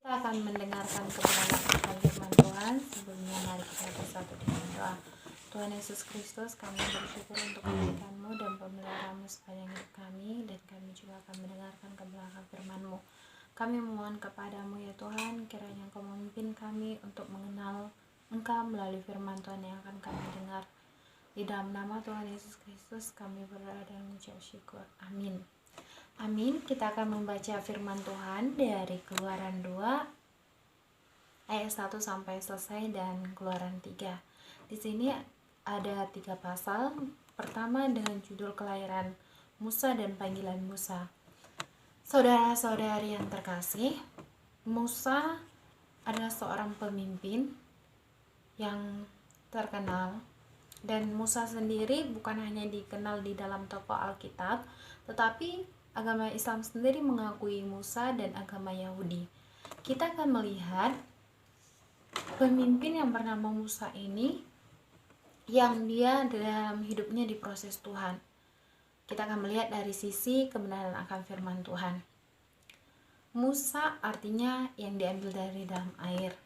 Kita akan mendengarkan kebenaran akan firman Tuhan. Sebelumnya mari kita bersatu dengan doa. Tuhan Yesus Kristus, kami bersyukur untuk kebaikan-Mu dan pemeliharaan-Mu sepanjang hidup kami, dan kami juga akan mendengarkan kebenaran firman-Mu. Kami memohon kepadamu ya Tuhan, kiranya Engkau memimpin kami untuk mengenal Engkau melalui firman Tuhan yang akan kami dengar. Di dalam nama Tuhan Yesus Kristus kami berdoa dan mengucap syukur. Amin. Amin. Kita akan membaca firman Tuhan dari Keluaran 2 ayat 1 sampai selesai dan Keluaran 3. Di sini ada 3 pasal. Pertama dengan judul kelahiran Musa dan panggilan Musa. Saudara-saudari yang terkasih, Musa adalah seorang pemimpin yang terkenal, dan Musa sendiri bukan hanya dikenal di dalam tokoh Alkitab, tetapi agama Islam sendiri mengakui Musa dan agama Yahudi. Kita akan melihat pemimpin yang bernama Musa ini, yang dia dalam hidupnya diproses Tuhan. Kita akan melihat dari sisi kebenaran akan firman Tuhan. Musa artinya yang diambil dari dalam air.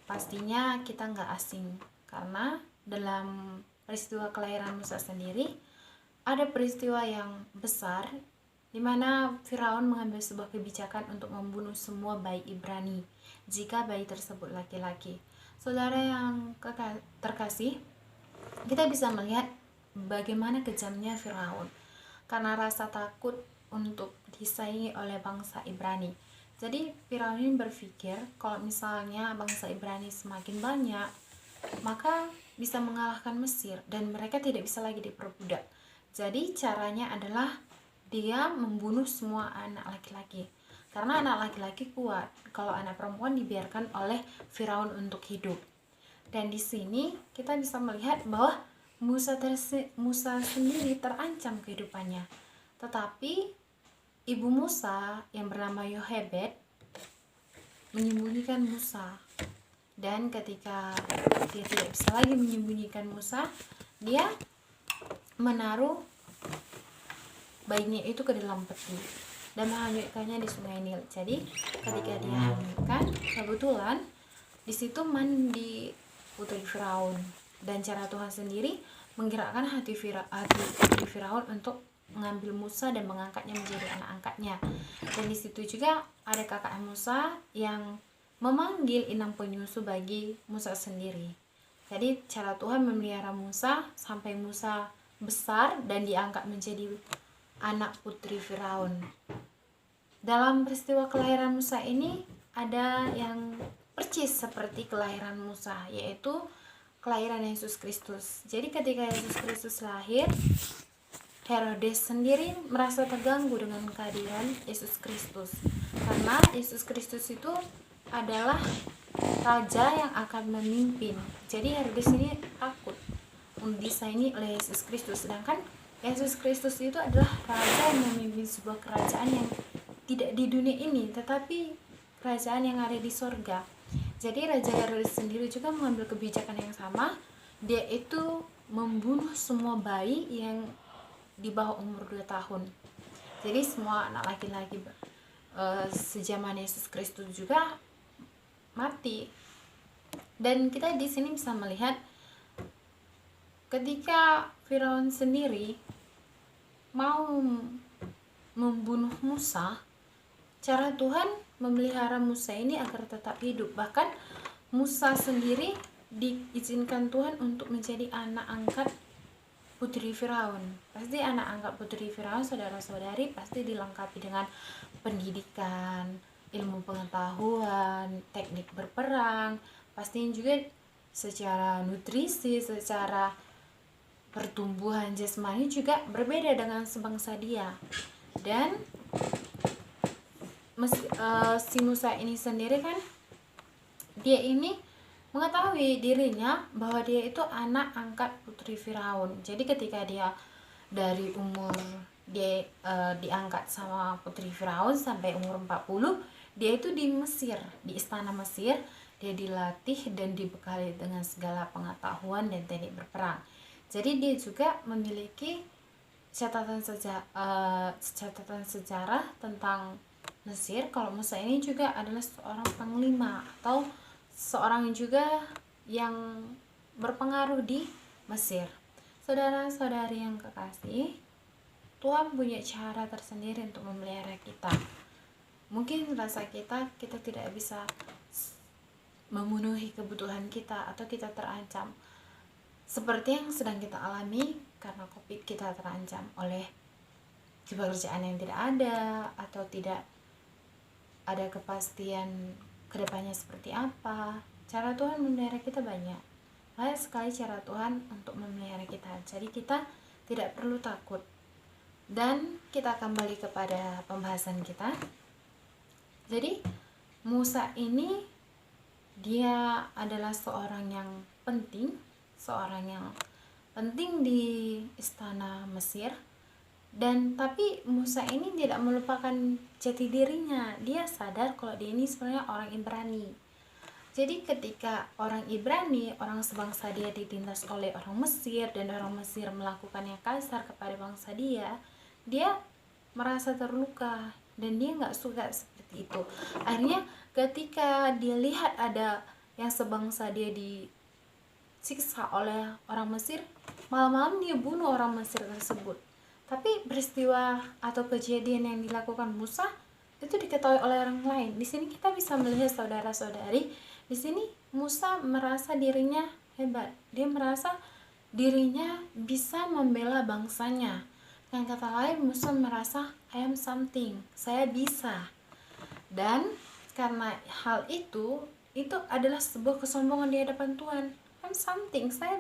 Pastinya kita nggak asing, karena dalam peristiwa kelahiran Musa sendiri ada peristiwa yang besar di mana Firaun mengambil sebuah kebijakan untuk membunuh semua bayi Ibrani jika bayi tersebut laki-laki. Saudara yang terkasih, kita bisa melihat bagaimana kejamnya Firaun karena rasa takut untuk disaingi oleh bangsa Ibrani. Jadi Firaun ini berpikir kalau misalnya bangsa Ibrani semakin banyak, maka bisa mengalahkan Mesir dan mereka tidak bisa lagi diperbudak. Jadi caranya adalah dia membunuh semua anak laki-laki, karena anak laki-laki kuat kalau anak perempuan dibiarkan oleh Firaun untuk hidup. Dan di sini kita bisa melihat bahwa Musa sendiri terancam kehidupannya, tetapi ibu Musa yang bernama Yohebed menyembunyikan Musa. Dan ketika dia tidak bisa lagi menyembunyikan Musa, dia menaruh bayinya itu ke dalam peti dan menghanyutkannya di sungai Nil. Jadi ketika dia hanyutkan, kebetulan di situ mandi putri Firaun, dan cara Tuhan sendiri menggerakkan hati putri Firaun untuk mengambil Musa dan mengangkatnya menjadi anak angkatnya. Dan di situ juga ada kakak Musa yang memanggil inang penyusu bagi Musa sendiri. Jadi cara Tuhan memelihara Musa sampai Musa besar dan diangkat menjadi anak putri Firaun. Dalam peristiwa kelahiran Musa ini ada yang percis seperti kelahiran Musa, yaitu kelahiran Yesus Kristus. Jadi ketika Yesus Kristus lahir, Herodes sendiri merasa terganggu dengan kehadiran Yesus Kristus, karena Yesus Kristus itu adalah raja yang akan memimpin. Jadi Herodes ini takut disaingi oleh Yesus Kristus, sedangkan Yesus Kristus itu adalah raja yang memimpin sebuah kerajaan yang tidak di dunia ini, tetapi kerajaan yang ada di sorga. Jadi Raja Herodes sendiri juga mengambil kebijakan yang sama. Dia itu membunuh semua bayi yang di bawah umur 2 tahun. Jadi semua anak laki-laki sejaman Yesus Kristus juga mati. Dan kita di sini bisa melihat ketika Firaun sendiri mau membunuh Musa, cara Tuhan memelihara Musa ini agar tetap hidup. Bahkan Musa sendiri diizinkan Tuhan untuk menjadi anak angkat putri Firaun. Pasti anak angkat putri Firaun, saudara-saudari, pasti dilengkapi dengan pendidikan, ilmu pengetahuan, teknik berperang, pastinya juga secara nutrisi, secara pertumbuhan jasmani juga berbeda dengan sebangsa dia. Dan si Musa ini sendiri kan, dia ini mengetahui dirinya bahwa dia itu anak angkat putri Firaun. Jadi ketika dia dari umur dia diangkat sama putri Firaun sampai umur 40, dia itu di Mesir, di istana Mesir, dia dilatih dan dibekali dengan segala pengetahuan dan teknik berperang. Jadi dia juga memiliki catatan sejarah tentang Mesir kalau Musa ini juga adalah seorang panglima atau seorang juga yang berpengaruh di Mesir. Saudara-saudari yang kekasih, Tuhan punya cara tersendiri untuk memelihara kita. Mungkin rasa kita tidak bisa memenuhi kebutuhan kita atau kita terancam seperti yang sedang kita alami karena COVID. Kita terancam oleh pekerjaan yang tidak ada atau tidak ada kepastian kedepannya seperti apa. Cara Tuhan memelihara kita banyak sekali, cara Tuhan untuk memelihara kita, jadi kita tidak perlu takut. Dan kita kembali kepada pembahasan kita. Jadi Musa ini dia adalah seorang yang penting di istana Mesir. Dan tapi Musa ini tidak melupakan jati dirinya. Dia sadar kalau dia ini sebenarnya orang Ibrani. Jadi ketika orang Ibrani, orang sebangsa dia ditindas oleh orang Mesir dan orang Mesir melakukan yang kasar kepada bangsa dia merasa terluka dan dia nggak suka seperti itu. Akhirnya ketika dia lihat ada yang sebangsa dia disiksa oleh orang Mesir, malam-malam dia bunuh orang Mesir tersebut. Tapi peristiwa atau kejadian yang dilakukan Musa itu diketahui oleh orang lain. Di sini kita bisa melihat saudara-saudari, di sini Musa merasa dirinya hebat. Dia merasa dirinya bisa membela bangsanya. Dengan kata lain, Musa merasa I am something, saya bisa. Dan karena hal itu adalah sebuah kesombongan di hadapan Tuhan. I'm something, saya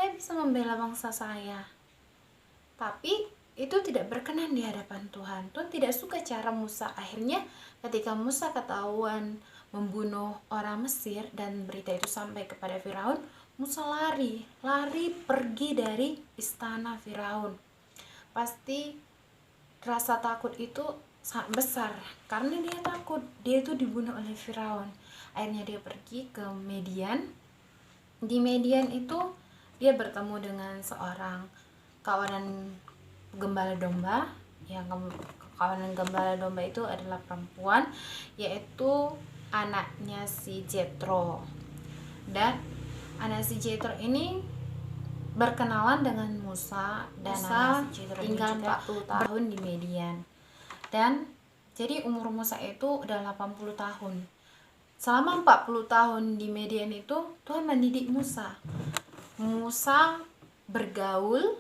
bisa membela bangsa saya. Tapi itu tidak berkenan di hadapan Tuhan. Tuhan tidak suka cara Musa. Akhirnya ketika Musa ketahuan membunuh orang Mesir dan berita itu sampai kepada Firaun, Musa lari pergi dari istana Firaun. Pasti rasa takut itu sangat besar karena dia takut dia itu dibunuh oleh Firaun. Akhirnya dia pergi ke Median. Di Median itu dia bertemu dengan seorang kawanan gembala domba. Yang kawanan gembala domba itu adalah perempuan, yaitu anaknya si Jethro. Dan anak si Jethro ini berkenalan dengan Musa dan Musa tinggal 40 tahun di Median. Dan jadi umur Musa itu udah 80 tahun. Selama 40 tahun di Median itu Tuhan mendidik Musa. Musa bergaul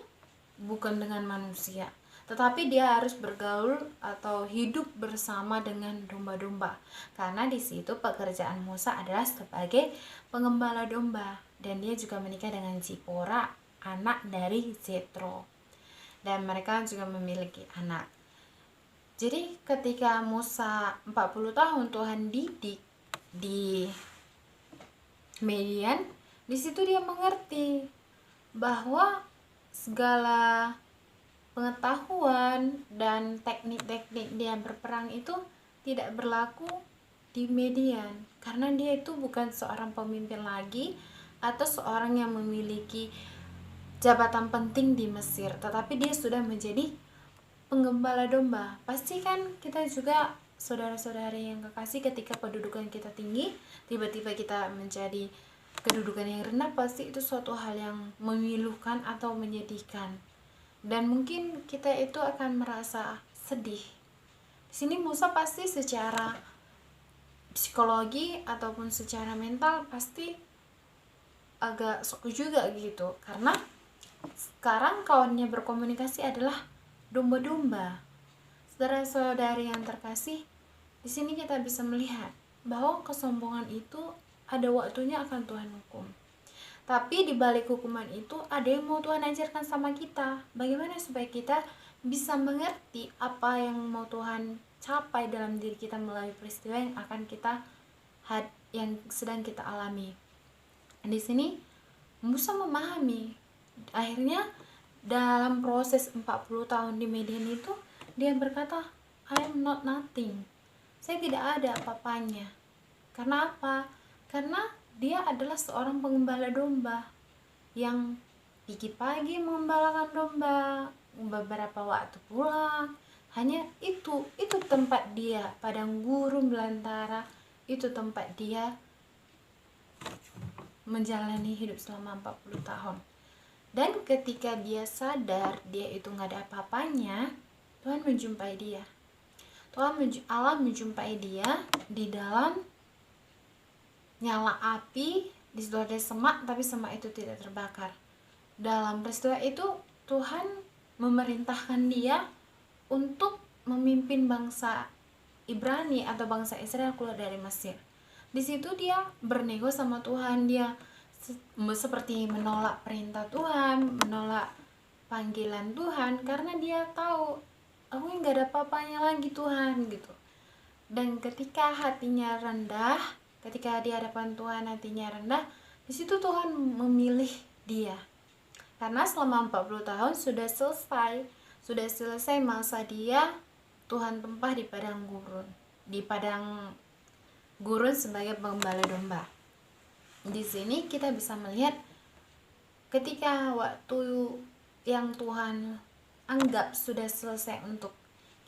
bukan dengan manusia, tetapi dia harus bergaul atau hidup bersama dengan domba-domba. Karena di situ pekerjaan Musa adalah sebagai pengembala domba, dan dia juga menikah dengan Zipora, anak dari Jethro. Dan mereka juga memiliki anak. Jadi ketika Musa 40 tahun Tuhan didik di Median, di situ dia mengerti bahwa segala pengetahuan dan teknik-teknik dia berperang itu tidak berlaku di Median, karena dia itu bukan seorang pemimpin lagi atau seorang yang memiliki jabatan penting di Mesir, tetapi dia sudah menjadi penggembala domba. Pasti kan kita juga saudara-saudari yang kekasih, ketika kedudukan kita tinggi tiba-tiba kita menjadi kedudukan yang rendah, pasti itu suatu hal yang memilukan atau menyedihkan, dan mungkin kita itu akan merasa sedih. Di sini Musa pasti secara psikologi ataupun secara mental pasti agak shock juga gitu, karena sekarang kawannya berkomunikasi adalah domba-domba. Saudara-saudari yang terkasih, di sini kita bisa melihat bahwa kesombongan itu ada waktunya akan Tuhan hukum. Tapi di balik hukuman itu ada yang mau Tuhan ajarkan sama kita. Bagaimana supaya kita bisa mengerti apa yang mau Tuhan capai dalam diri kita melalui peristiwa yang akan kita yang sedang kita alami. Di sini Musa memahami. Akhirnya dalam proses 40 tahun di Median itu dia berkata, I am not nothing. Saya tidak ada apa-apanya. Karena apa? Karena dia adalah seorang pengembala domba yang pagi-pagi mengembalakan domba, beberapa waktu pulang, Hanya itu tempat dia, padang gurun belantara, itu tempat dia menjalani hidup selama 40 tahun. Dan ketika dia sadar dia itu nggak ada apa-apanya, Tuhan menjumpai dia. Allah menjumpai dia di dalam nyala api. Di situ ada semak, tapi semak itu tidak terbakar. Dalam peristiwa itu Tuhan memerintahkan dia untuk memimpin bangsa Ibrani atau bangsa Israel keluar dari Mesir. Di situ dia bernego sama Tuhan, dia seperti menolak perintah Tuhan, menolak panggilan Tuhan, karena dia tahu aku nggak ada apa-apanya lagi Tuhan gitu. Dan ketika hatinya rendah, ketika di hadapan Tuhan hatinya rendah, di situ Tuhan memilih dia. Karena selama 40 tahun sudah selesai masa dia Tuhan tempah di padang gurun sebagai pengembala domba. Di sini kita bisa melihat ketika waktu yang Tuhan anggap sudah selesai untuk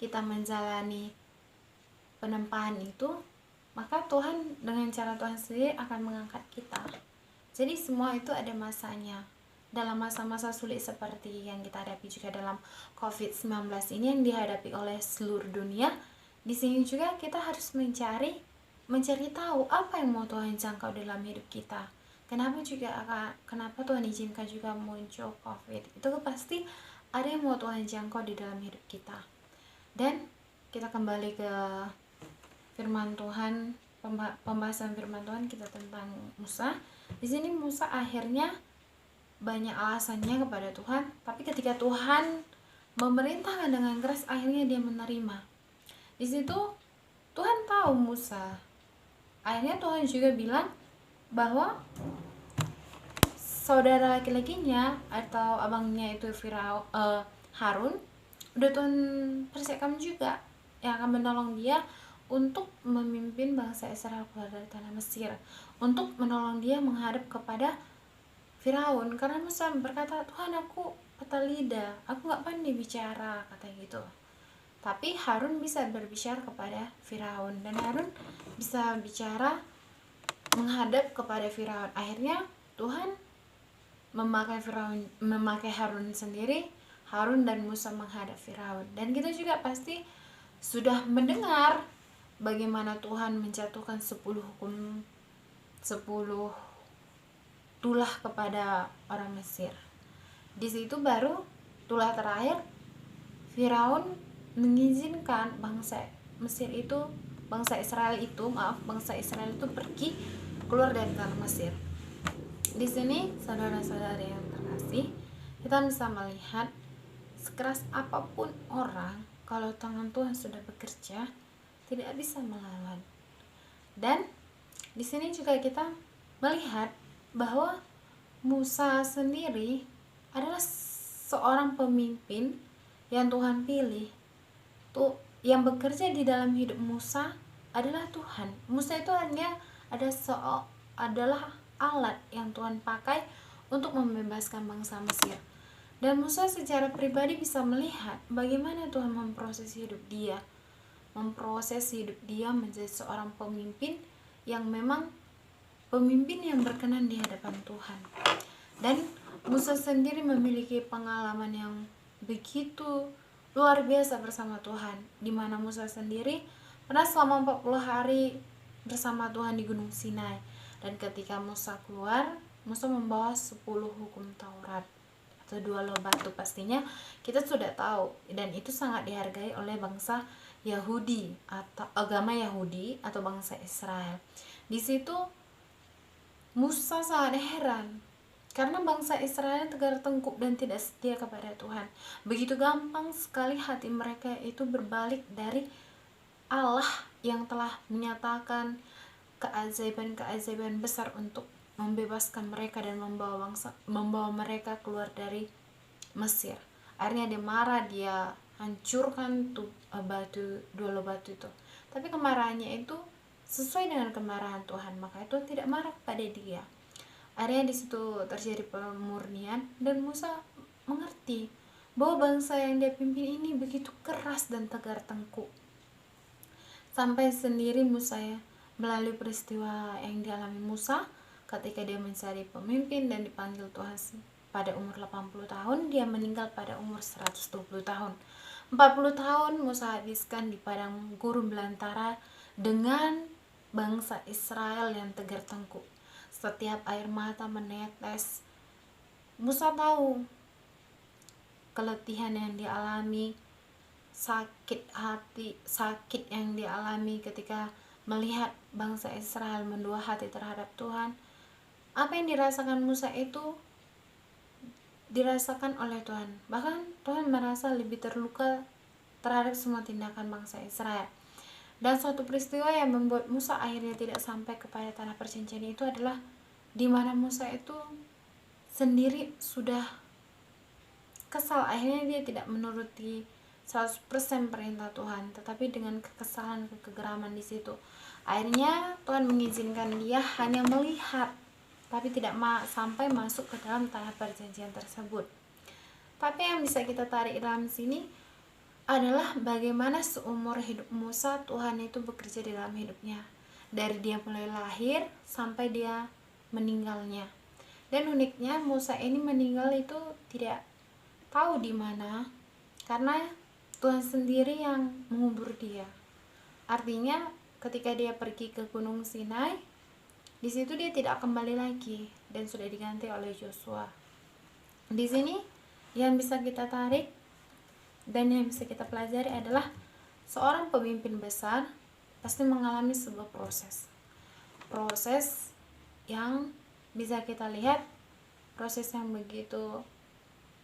kita menjalani penempahan itu, maka Tuhan dengan cara Tuhan sendiri akan mengangkat kita. Jadi semua itu ada masanya. Dalam masa-masa sulit seperti yang kita hadapi juga dalam COVID-19 ini yang dihadapi oleh seluruh dunia, di sini juga kita harus mencari tahu apa yang mau Tuhan jangkau dalam hidup kita. Kenapa Tuhan izinkan juga muncul COVID? Itu pasti ada yang mau Tuhan jangkau di dalam hidup kita. Dan kita kembali ke firman Tuhan, pembahasan firman Tuhan kita tentang Musa. Di sini Musa akhirnya banyak alasannya kepada Tuhan, tapi ketika Tuhan memerintahkan dengan keras, akhirnya dia menerima. Di situ Tuhan tahu Musa. Akhirnya Tuhan juga bilang bahwa saudara laki-lakinya atau abangnya itu Harun udah Tuhan persiapkan juga yang akan menolong dia untuk memimpin bangsa Israel keluar dari tanah Mesir, untuk menolong dia menghadap kepada Firaun. Karena Musa berkata, Tuhan aku patah lidah, aku gak pandai bicara, kata gitu. Tapi Harun bisa berbicara kepada Firaun, dan Harun bisa bicara menghadap kepada Firaun. Akhirnya Tuhan memakai Harun sendiri, Harun dan Musa menghadap Firaun. Dan kita juga pasti sudah mendengar bagaimana Tuhan menjatuhkan 10 tulah kepada orang Mesir. Di situ baru tulah terakhir Firaun mengizinkan bangsa Israel itu pergi keluar dari tanah Mesir. Di sini saudara-saudari yang terkasih, kita bisa melihat sekeras apapun orang, kalau tangan Tuhan sudah bekerja, tidak bisa melawan. Dan di sini juga kita melihat bahwa Musa sendiri adalah seorang pemimpin yang Tuhan pilih. Yang bekerja di dalam hidup Musa adalah Tuhan. Musa itu hanya adalah alat yang Tuhan pakai untuk membebaskan bangsa Mesir. Dan Musa secara pribadi bisa melihat bagaimana Tuhan memproses hidup dia menjadi seorang pemimpin yang memang pemimpin yang berkenan di hadapan Tuhan. Dan Musa sendiri memiliki pengalaman yang begitu luar biasa bersama Tuhan, di mana Musa sendiri pernah selama 40 hari bersama Tuhan di Gunung Sinai. Dan ketika Musa keluar, Musa membawa 10 hukum Taurat atau 2 loh batu. Pastinya kita sudah tahu, dan itu sangat dihargai oleh bangsa Yahudi atau agama Yahudi atau bangsa Israel. Di situ Musa sangat heran karena bangsa Israel tegar tengkuk dan tidak setia kepada Tuhan. Begitu gampang sekali hati mereka itu berbalik dari Allah yang telah menyatakan keajaiban besar untuk membebaskan mereka dan membawa mereka keluar dari Mesir. Akhirnya dia marah, dia hancurkan dua batu itu. Tapi kemarahannya itu sesuai dengan kemarahan Tuhan, maka Tuhan tidak marah pada dia. Akhirnya di situ terjadi pemurnian dan Musa mengerti bahwa bangsa yang dia pimpin ini begitu keras dan tegar tengkuk. Sampai sendiri Musa ya, melalui peristiwa yang dialami Musa ketika dia mencari pemimpin dan dipanggil Tuhan pada umur 80 tahun, dia meninggal pada umur 120 tahun. 40 tahun Musa habiskan di padang gurun belantara dengan bangsa Israel yang tegar tengkuk. Setiap air mata menetes, Musa tahu keletihan yang dialami, sakit hati, sakit yang dialami ketika melihat bangsa Israel mendua hati terhadap Tuhan. Apa yang dirasakan Musa itu dirasakan oleh Tuhan. Bahkan Tuhan merasa lebih terluka terhadap semua tindakan bangsa Israel. Dan suatu peristiwa yang membuat Musa akhirnya tidak sampai kepada tanah perjanjian itu adalah di mana Musa itu sendiri sudah kesal. Akhirnya dia tidak menuruti 100% perintah Tuhan, tetapi dengan kekesalan, kegeraman di situ. Akhirnya Tuhan mengizinkan dia hanya melihat, tapi tidak sampai masuk ke dalam tanah perjanjian tersebut. Tapi yang bisa kita tarik dalam sini adalah bagaimana seumur hidup Musa Tuhan itu bekerja di dalam hidupnya, dari dia mulai lahir sampai dia meninggalnya. Dan uniknya Musa ini meninggal itu tidak tahu di mana, karena Tuhan sendiri yang mengubur dia. Artinya ketika dia pergi ke Gunung Sinai, di situ dia tidak kembali lagi dan sudah diganti oleh Joshua. Di sini yang bisa kita tarik dan yang bisa kita pelajari adalah seorang pemimpin besar pasti mengalami sebuah proses yang bisa kita lihat, proses yang begitu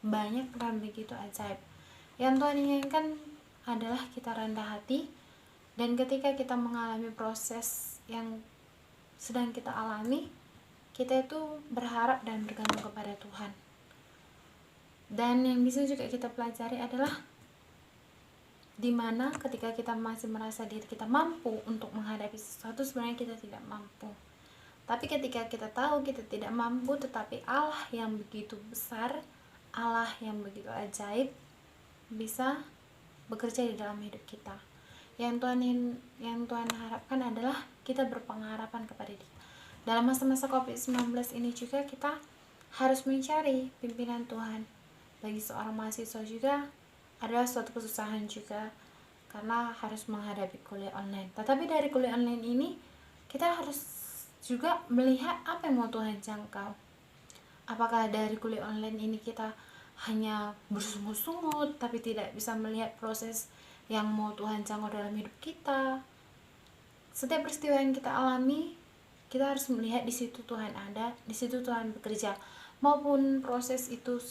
banyak dan begitu ajaib. Yang Tuhan inginkan adalah kita rendah hati, dan ketika kita mengalami proses yang sedang kita alami, kita itu berharap dan bergantung kepada Tuhan. Dan yang bisa juga kita pelajari adalah dimana ketika kita masih merasa diri kita mampu untuk menghadapi sesuatu, sebenarnya kita tidak mampu. Tapi ketika kita tahu kita tidak mampu, tetapi Allah yang begitu besar, Allah yang begitu ajaib bisa bekerja di dalam hidup kita. Yang Tuhan harapkan adalah kita berpengharapan kepada Dia. Dalam masa-masa COVID-19 ini juga kita harus mencari pimpinan Tuhan. Bagi seorang mahasiswa juga adalah suatu kesusahan juga, karena harus menghadapi kuliah online. Tetapi dari kuliah online ini kita harus juga melihat apa yang mau Tuhan jangkau. Apakah dari kuliah online ini kita hanya bersungut-sungut tapi tidak bisa melihat proses yang mau Tuhan jangkau dalam hidup kita? Setiap peristiwa yang kita alami, kita harus melihat di situ Tuhan ada, di situ Tuhan bekerja. Maupun proses itu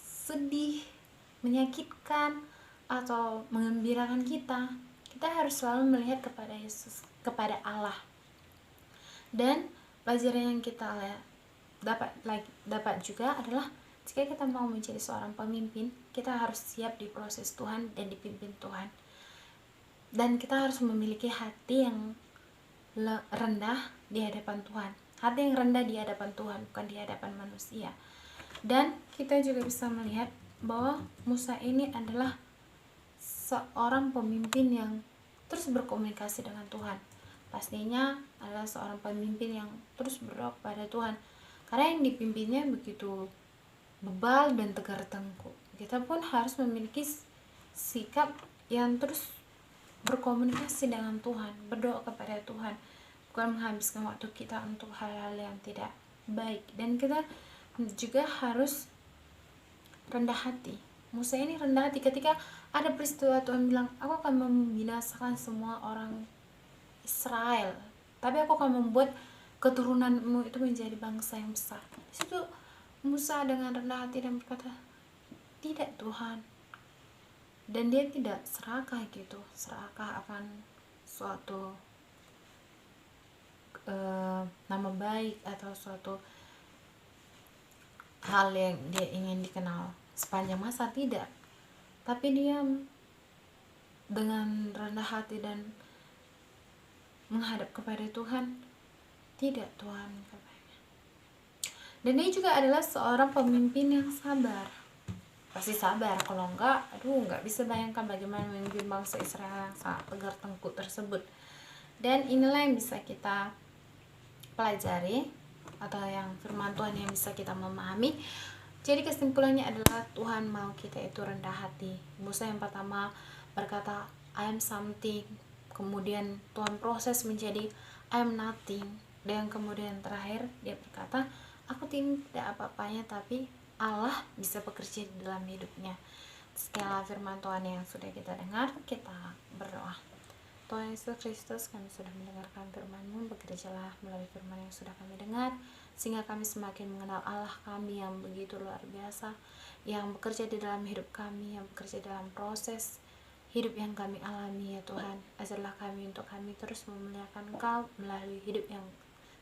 sedih, menyakitkan, atau mengembirakan kita harus selalu melihat kepada Yesus, kepada Allah. Dan pelajaran yang kita dapat juga adalah jika kita mau menjadi seorang pemimpin, kita harus siap di proses Tuhan dan dipimpin Tuhan. Dan kita harus memiliki hati yang rendah di hadapan Tuhan. Hati yang rendah di hadapan Tuhan, bukan di hadapan manusia. Dan kita juga bisa melihat bahwa Musa ini adalah seorang pemimpin yang terus berkomunikasi dengan Tuhan. Pastinya adalah seorang pemimpin yang terus berdoa kepada Tuhan, karena yang dipimpinnya begitu bebal dan tegar tengkuk. Kita pun harus memiliki sikap yang terus berkomunikasi dengan Tuhan, berdoa kepada Tuhan, bukan menghabiskan waktu kita untuk hal-hal yang tidak baik. Dan kita juga harus rendah hati. Musa ini rendah hati ketika ada peristiwa Tuhan bilang, aku akan membinasakan semua orang Israel, tapi aku akan membuat keturunanmu itu menjadi bangsa yang besar. Di situ Musa dengan rendah hati dan berkata, tidak Tuhan. Dan dia tidak serakah akan suatu nama baik atau suatu hal yang dia ingin dikenal sepanjang masa, tidak. Tapi dia dengan rendah hati dan menghadap kepada Tuhan, tidak Tuhan katanya. Dan dia juga adalah seorang pemimpin yang sabar. pasti sabar. Kalau enggak, aduh, nggak bisa bayangkan bagaimana memimpin bangsa Israel yang sangat tegar tengkuk tersebut. Dan inilah yang bisa kita pelajari, atau yang firman Tuhan yang bisa kita memahami. Jadi kesimpulannya adalah Tuhan mau kita itu rendah hati. Musa yang pertama berkata I am something, kemudian Tuhan proses menjadi I am nothing, dan kemudian terakhir dia berkata aku tidak apa-apanya, tapi Allah bisa bekerja di dalam hidupnya. Sekianlah firman Tuhan yang sudah kita dengar. Kita berdoa. Tuhan Yesus Kristus, kami sudah mendengarkan firman-Mu, bekerjalah melalui firman yang sudah kami dengar, sehingga kami semakin mengenal Allah kami yang begitu luar biasa, yang bekerja di dalam hidup kami, yang bekerja dalam proses hidup yang kami alami, ya Tuhan. Ajarlah kami untuk kami terus memuliakan Engkau melalui hidup yang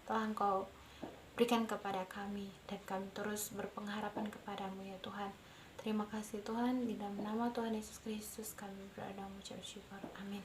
telah Engkau berikan kepada kami, dan kami terus berpengharapan kepadamu, ya Tuhan. Terima kasih Tuhan, di dalam nama Tuhan Yesus Kristus kami berdoa dan mengucap syukur. Amin.